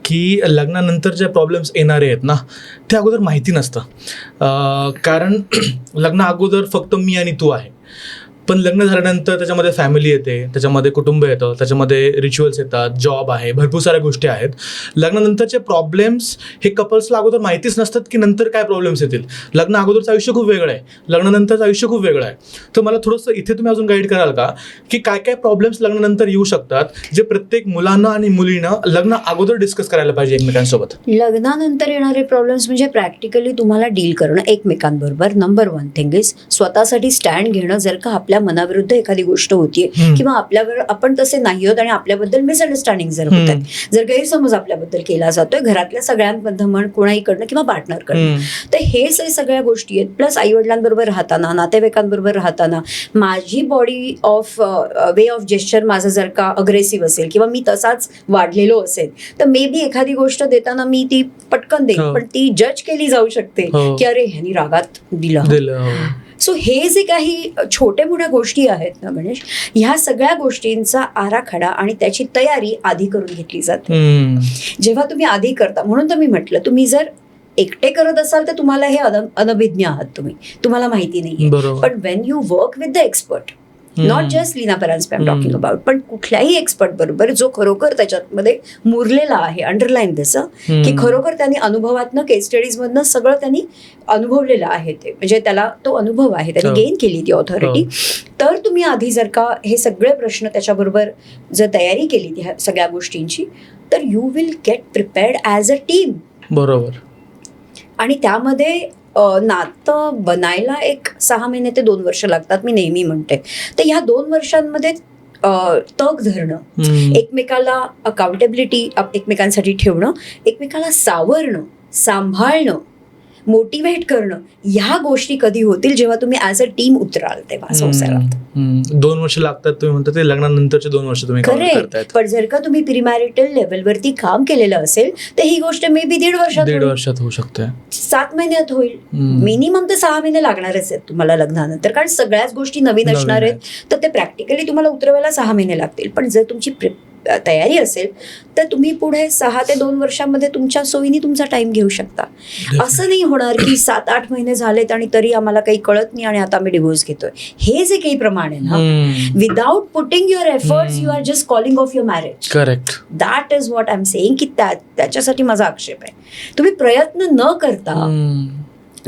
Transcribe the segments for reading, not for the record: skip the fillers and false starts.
की लग्नानंतर ज्या प्रॉब्लेम्स येणारे आहेत ना ते अगोदर माहिती नसतं. कारण लग्न अगोदर फक्त मी आणि तू आहे, पण लग्न झाल्यानंतर त्याच्यामध्ये फॅमिली येते, त्याच्यामध्ये कुटुंब येतं, त्याच्यामध्ये रिच्युअल्स येतात, जॉब आहे, भरपूर साऱ्या गोष्टी आहेत. लग्नानंतरचे प्रॉब्लेम्स हे कपल्सला अगोदर माहितीच नसतात की नंतर काय प्रॉब्लेम्स येतील. लग्न अगोदरचं आयुष्य खूप वेगळं आहे, लग्नानंतरचं आयुष्य खूप वेगळं आहे. तर मला थोडंसं इथे तुम्ही अजून गाईड कराल का की काय काय प्रॉब्लेम्स लग्नानंतर येऊ शकतात जे प्रत्येक मुलांना आणि मुलीनं लग्न अगोदर डिस्कस करायला पाहिजे एकमेकांसोबत? लग्नानंतर येणारे प्रॉब्लेम्स म्हणजे प्रॅक्टिकली तुम्हाला डील करणं एकमेकांबरोबर. नंबर 1 थिंग इज स्वतःसाठी स्टँड घेणं. जर का आपल्या मनाविरुद्ध एखादी गोष्ट होतीये किंवा आपल्यावर आपण तसे नाही आहोत आणि आपल्याबद्दल मिसअंडरस्टँडिंग जर होत आहेत, जर गैरसमज आपल्याबद्दल केला जातोय घरातल्या सगळ्यांमधनं म्हण, कोणाहीकडनं किंवा पार्टनरकडनं, तर हे सगळ्या गोष्टी आहेत. प्लस आई वडिलांबरोबर राहताना, नातेवाईकांबरोबर राहताना माझी body of way of gesture माझं जर का अग्रेसिव्ह असेल किंवा मी तसाच वाढलेलो असेल तर मे बी एखादी गोष्ट देताना मी ती पटकन देईन, पण ती जज केली जाऊ शकते की अरे ह्यानी रागात दिलं. सो हे जे काही छोट्या मोठ्या गोष्टी आहेत ना गणेश, ह्या सगळ्या गोष्टींचा आराखडा आणि त्याची तयारी आधी करून घेतली जाते. जेव्हा तुम्ही आधी करता, म्हणून तर मी म्हटलं तुम्ही जर एकटे करत असाल तर तुम्हाला हे अनभिज्ञ आहात, तुम्हाला माहिती नाही. पण when you work with the expert, not just Leena Paranjpe I am talking about, पण कुठल्याही एक्सपर्ट बरोबर जो खरोखर त्याच्यामध्ये मुरलेला आहे, अंडरलाईन दिसं की खरोखर त्यांनी अनुभवातनं, केस स्टडीज मधनं सगळं त्यांनी अनुभवलेलं आहे, ते म्हणजे त्याला तो अनुभव आहे, त्यांनी गेन केली ती ऑथॉरिटी. तर तुम्ही आधी जर का हे सगळे प्रश्न त्याच्याबरोबर जर तयारी केली ह्या सगळ्या गोष्टींची, तर you will get prepared as a team. बरोबर. आणि त्यामध्ये नातं बनायला 6 महिने ते 2 वर्ष लागतात, मी नेहमी म्हणते. तर ह्या 2 वर्षांमध्ये तग धरणं, एकमेकाला अकाउंटेबिलिटी एकमेकांसाठी ठेवणं, एकमेकाला सावरणं, सांभाळणं, मोटिवेट करणं, ह्या गोष्टी कधी होतील जेव्हा तुम्ही ॲज अ टीम उतराल तेव्हा संसारात. 2 वर्ष लागतात तुम्ही म्हणता, ते लग्नानंतरचे 2 वर्ष तुम्ही करेक्ट. पण जर का तुम्ही प्रीमॅरिटल लेवलवरती काम केलेलं असेल तर ही गोष्ट मे बी 1.5 वर्षात होऊ शकते, 7 महिन्यात होईल. मिनिमम तर 6 महिने लागणारच आहेत तुम्हाला लग्नानंतर, कारण सगळ्याच गोष्टी नवीन असणार आहेत. तर ते प्रॅक्टिकली तुम्हाला उतरवायला 6 महिने लागतील. पण जर तुमची तयारी असेल तर तुम्ही पुढे 6 ते 2 वर्षांमध्ये तुमच्या सोयीने तुमचा टाइम घेऊ शकता. असं नाही होणार की 7-8 महिने झालेत आणि तरी आम्हाला काही कळत नाही आणि आता आम्ही डिव्होर्स घेतोय. हे जे काही प्रमाण आहे ना, without putting your efforts you are just calling off your marriage. Correct. That is what I am saying की त्याच्यासाठी माझा आक्षेप आहे. तुम्ही प्रयत्न न करता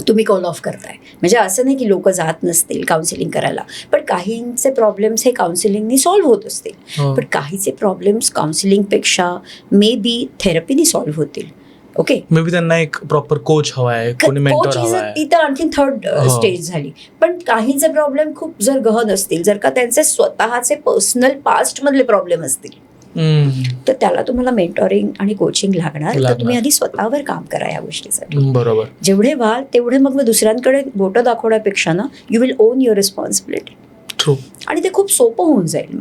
तुम्ही कॉल ऑफ करताय. म्हणजे असं नाही की लोक जात नसतील काउन्सिलिंग करायला, पण काहींचे प्रॉब्लेम्स हे काउन्सिलिंगनी सॉल्व्ह होत असतील, पण काहीचे प्रॉब्लेम्स काउन्सिलिंगपेक्षा मे बी थेरपीनी सॉल्व्ह होतील. ओके, मे बी त्यांना एक प्रॉपर कोच हवाय, कोणी मेंटॉर हवाय. ती तर आणखी 3rd स्टेज झाली. पण काहींचे प्रॉब्लेम खूप जर गहन असतील, जर का त्यांचे स्वतःचे पर्सनल पास्ट मधले प्रॉब्लेम असतील, तर त्याला तुम्हाला मेंटॉरिंग आणि कोचिंग लागणार. तर तुम्ही आधी स्वतःवर काम करा या गोष्टीसाठी. बरोबर. जेवढे व्हाल तेवढे मग दुसऱ्यांकडे बोटं दाखवण्यापेक्षा ना, you will on your responsibility. True. आणि ते खूप सोपं होऊन जाईल.